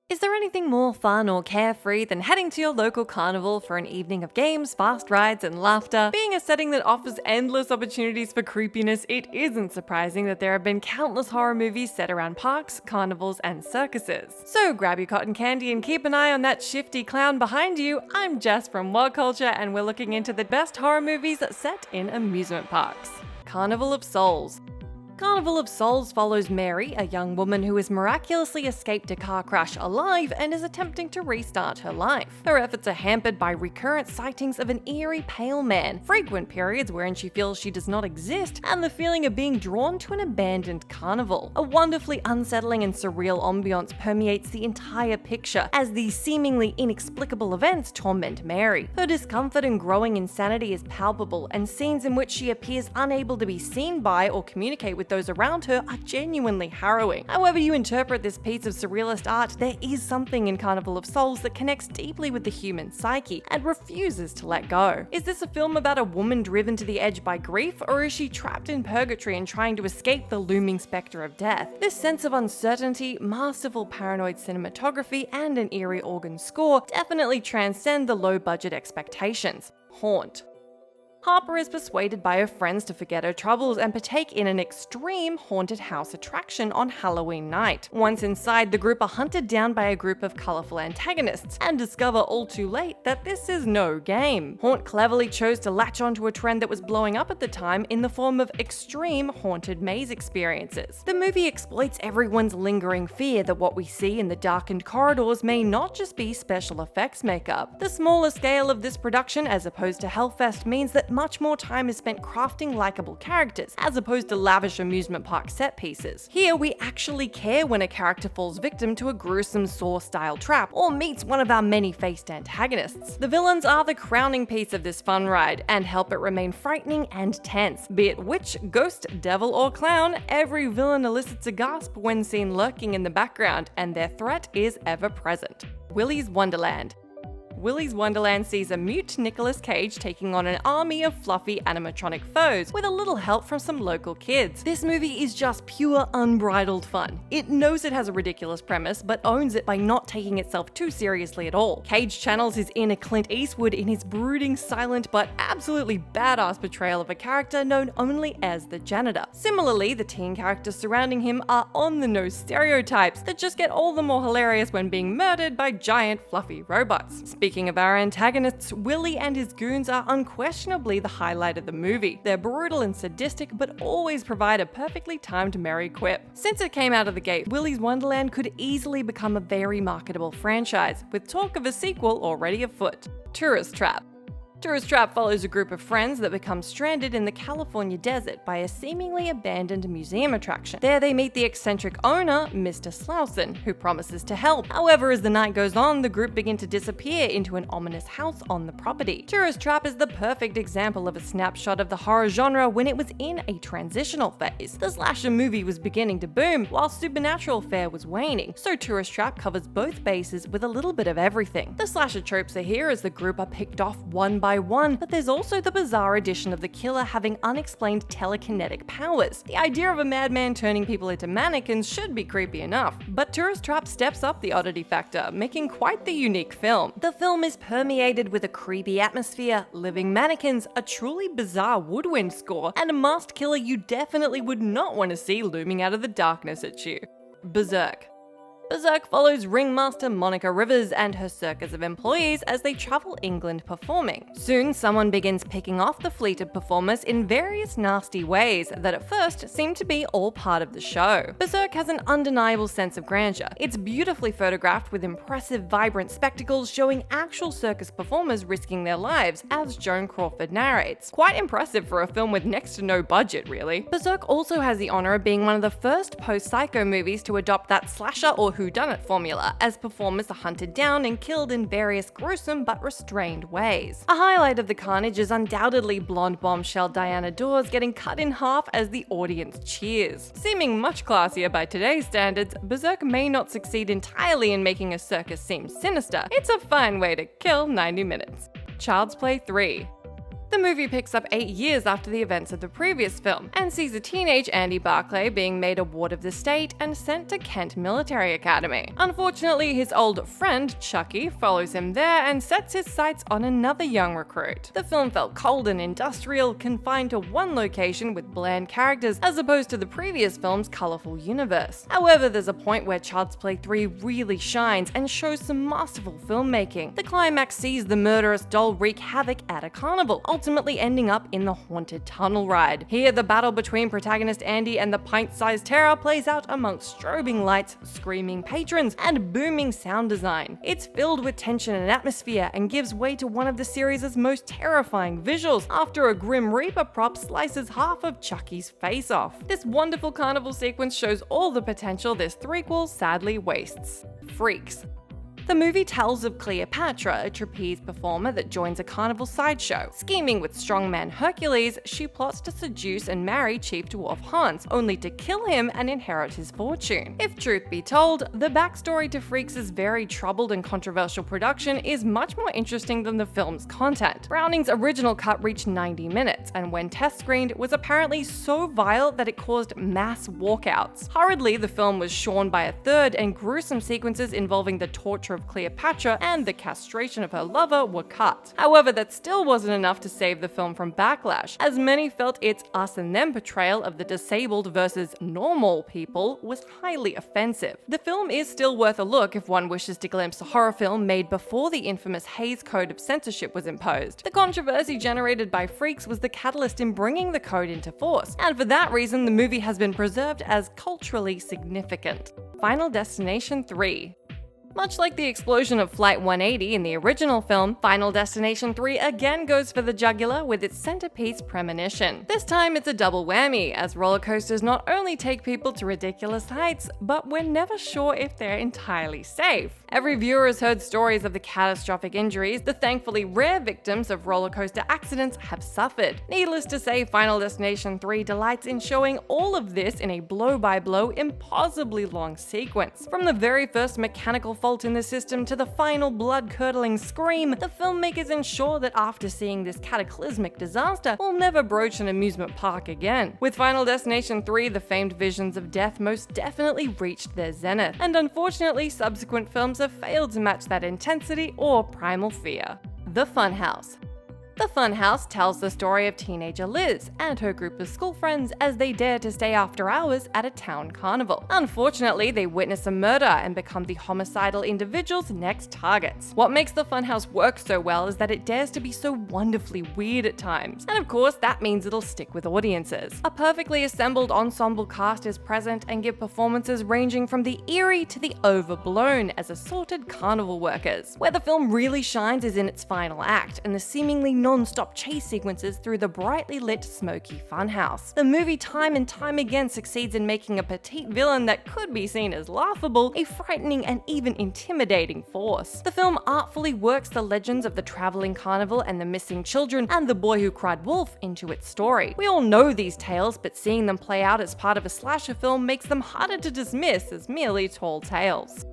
Is there anything more fun or carefree than heading to your local carnival for an evening of games, fast rides, and laughter? Being a setting that offers endless opportunities for creepiness, it isn't surprising that there have been countless horror movies set around parks, carnivals, and circuses. So grab your cotton candy and keep an eye on that shifty clown behind you. I'm Jess from World Culture, and we're looking into the best horror movies set in amusement parks. Carnival of Souls. Carnival of Souls follows Mary, a young woman who has miraculously escaped a car crash alive and is attempting to restart her life. Her efforts are hampered by recurrent sightings of an eerie pale man, frequent periods wherein she feels she does not exist, and the feeling of being drawn to an abandoned carnival. A wonderfully unsettling and surreal ambiance permeates the entire picture as these seemingly inexplicable events torment Mary. Her discomfort and growing insanity is palpable, and scenes in which she appears unable to be seen by or communicate with those around her are genuinely harrowing. However you interpret this piece of surrealist art, there is something in Carnival of Souls that connects deeply with the human psyche and refuses to let go. Is this a film about a woman driven to the edge by grief, or is she trapped in purgatory and trying to escape the looming spectre of death? This sense of uncertainty, masterful paranoid cinematography, and an eerie organ score definitely transcend the low-budget expectations. Haunt. Harper is persuaded by her friends to forget her troubles and partake in an extreme haunted house attraction on Halloween night. Once inside, the group are hunted down by a group of colourful antagonists and discover all too late that this is no game. Haunt cleverly chose to latch onto a trend that was blowing up at the time in the form of extreme haunted maze experiences. The movie exploits everyone's lingering fear that what we see in the darkened corridors may not just be special effects makeup. The smaller scale of this production as opposed to Hellfest means that much more time is spent crafting likable characters, as opposed to lavish amusement park set pieces. Here, we actually care when a character falls victim to a gruesome Saw-style trap, or meets one of our many-faced antagonists. The villains are the crowning piece of this fun ride, and help it remain frightening and tense. Be it witch, ghost, devil, or clown, every villain elicits a gasp when seen lurking in the background, and their threat is ever present. Willy's Wonderland. Willy's Wonderland sees a mute Nicolas Cage taking on an army of fluffy animatronic foes with a little help from some local kids. This movie is just pure unbridled fun. It knows it has a ridiculous premise, but owns it by not taking itself too seriously at all. Cage channels his inner Clint Eastwood in his brooding, silent, but absolutely badass portrayal of a character known only as the janitor. Similarly, the teen characters surrounding him are on-the-nose stereotypes that just get all the more hilarious when being murdered by giant fluffy robots. Speaking of our antagonists, Willy and his goons are unquestionably the highlight of the movie. They're brutal and sadistic, but always provide a perfectly timed merry quip. Since it came out of the gate, Willy's Wonderland could easily become a very marketable franchise, with talk of a sequel already afoot. Tourist Trap. Tourist Trap follows a group of friends that become stranded in the California desert by a seemingly abandoned museum attraction. There they meet the eccentric owner, Mr. Slauson, who promises to help. However, as the night goes on, the group begin to disappear into an ominous house on the property. Tourist Trap is the perfect example of a snapshot of the horror genre when it was in a transitional phase. The slasher movie was beginning to boom, while supernatural fare was waning, so Tourist Trap covers both bases with a little bit of everything. The slasher tropes are here as the group are picked off one by one, but there's also the bizarre addition of the killer having unexplained telekinetic powers. The idea of a madman turning people into mannequins should be creepy enough, but Tourist Trap steps up the oddity factor, making quite the unique film. The film is permeated with a creepy atmosphere, living mannequins, a truly bizarre woodwind score, and a masked killer you definitely would not want to see looming out of the darkness at you. Berserk. Berserk follows ringmaster Monica Rivers and her circus of employees as they travel England performing. Soon, someone begins picking off the fleet of performers in various nasty ways that at first seem to be all part of the show. Berserk has an undeniable sense of grandeur. It's beautifully photographed with impressive, vibrant spectacles showing actual circus performers risking their lives, as Joan Crawford narrates. Quite impressive for a film with next to no budget, really. Berserk also has the honor of being one of the first post-Psycho movies to adopt that slasher or whodunit formula, as performers are hunted down and killed in various gruesome but restrained ways. A highlight of the carnage is undoubtedly blonde bombshell Diana Dawes getting cut in half as the audience cheers. Seeming much classier by today's standards, Berserk may not succeed entirely in making a circus seem sinister. It's a fine way to kill 90 minutes. Child's Play 3. The movie picks up 8 years after the events of the previous film, and sees a teenage Andy Barclay being made a ward of the state and sent to Kent Military Academy. Unfortunately, his old friend, Chucky, follows him there and sets his sights on another young recruit. The film felt cold and industrial, confined to one location with bland characters, as opposed to the previous film's colourful universe. However, there's a point where Child's Play 3 really shines and shows some masterful filmmaking. The climax sees the murderous doll wreak havoc at a carnival, ultimately ending up in the haunted tunnel ride. Here, the battle between protagonist Andy and the pint-sized terror plays out amongst strobing lights, screaming patrons, and booming sound design. It's filled with tension and atmosphere and gives way to one of the series' most terrifying visuals after a Grim Reaper prop slices half of Chucky's face off. This wonderful carnival sequence shows all the potential this threequel sadly wastes. Freaks. The movie tells of Cleopatra, a trapeze performer that joins a carnival sideshow. Scheming with strongman Hercules, she plots to seduce and marry Chief Dwarf Hans, only to kill him and inherit his fortune. If truth be told, the backstory to Freaks' very troubled and controversial production is much more interesting than the film's content. Browning's original cut reached 90 minutes, and when test screened, was apparently so vile that it caused mass walkouts. Hurriedly, the film was shorn by a third, and gruesome sequences involving the torture of Cleopatra and the castration of her lover were cut. However, that still wasn't enough to save the film from backlash, as many felt its us and them portrayal of the disabled versus normal people was highly offensive. The film is still worth a look if one wishes to glimpse a horror film made before the infamous Hays Code of censorship was imposed. The controversy generated by Freaks was the catalyst in bringing the code into force, and for that reason the movie has been preserved as culturally significant. Final Destination 3. Much like the explosion of Flight 180 in the original film, Final Destination 3 again goes for the jugular with its centerpiece Premonition. This time it's a double whammy, as roller coasters not only take people to ridiculous heights, but we're never sure if they're entirely safe. Every viewer has heard stories of the catastrophic injuries the thankfully rare victims of roller coaster accidents have suffered. Needless to say, Final Destination 3 delights in showing all of this in a blow-by-blow, impossibly long sequence. From the very first mechanical fault in the system to the final blood-curdling scream, the filmmakers ensure that after seeing this cataclysmic disaster, we'll never broach an amusement park again. With Final Destination 3, the famed visions of death most definitely reached their zenith, and unfortunately, subsequent films have failed to match that intensity or primal fear. The Funhouse. The Funhouse tells the story of teenager Liz and her group of school friends as they dare to stay after hours at a town carnival. Unfortunately, they witness a murder and become the homicidal individual's next targets. What makes the Funhouse work so well is that it dares to be so wonderfully weird at times, and of course that means it'll stick with audiences. A perfectly assembled ensemble cast is present and give performances ranging from the eerie to the overblown as assorted carnival workers. Where the film really shines is in its final act and the seemingly non-stop chase sequences through the brightly lit, smoky funhouse. The movie time and time again succeeds in making a petite villain that could be seen as laughable a frightening and even intimidating force. The film artfully works the legends of the traveling carnival and the missing children and the boy who cried wolf into its story. We all know these tales, but seeing them play out as part of a slasher film makes them harder to dismiss as merely tall tales.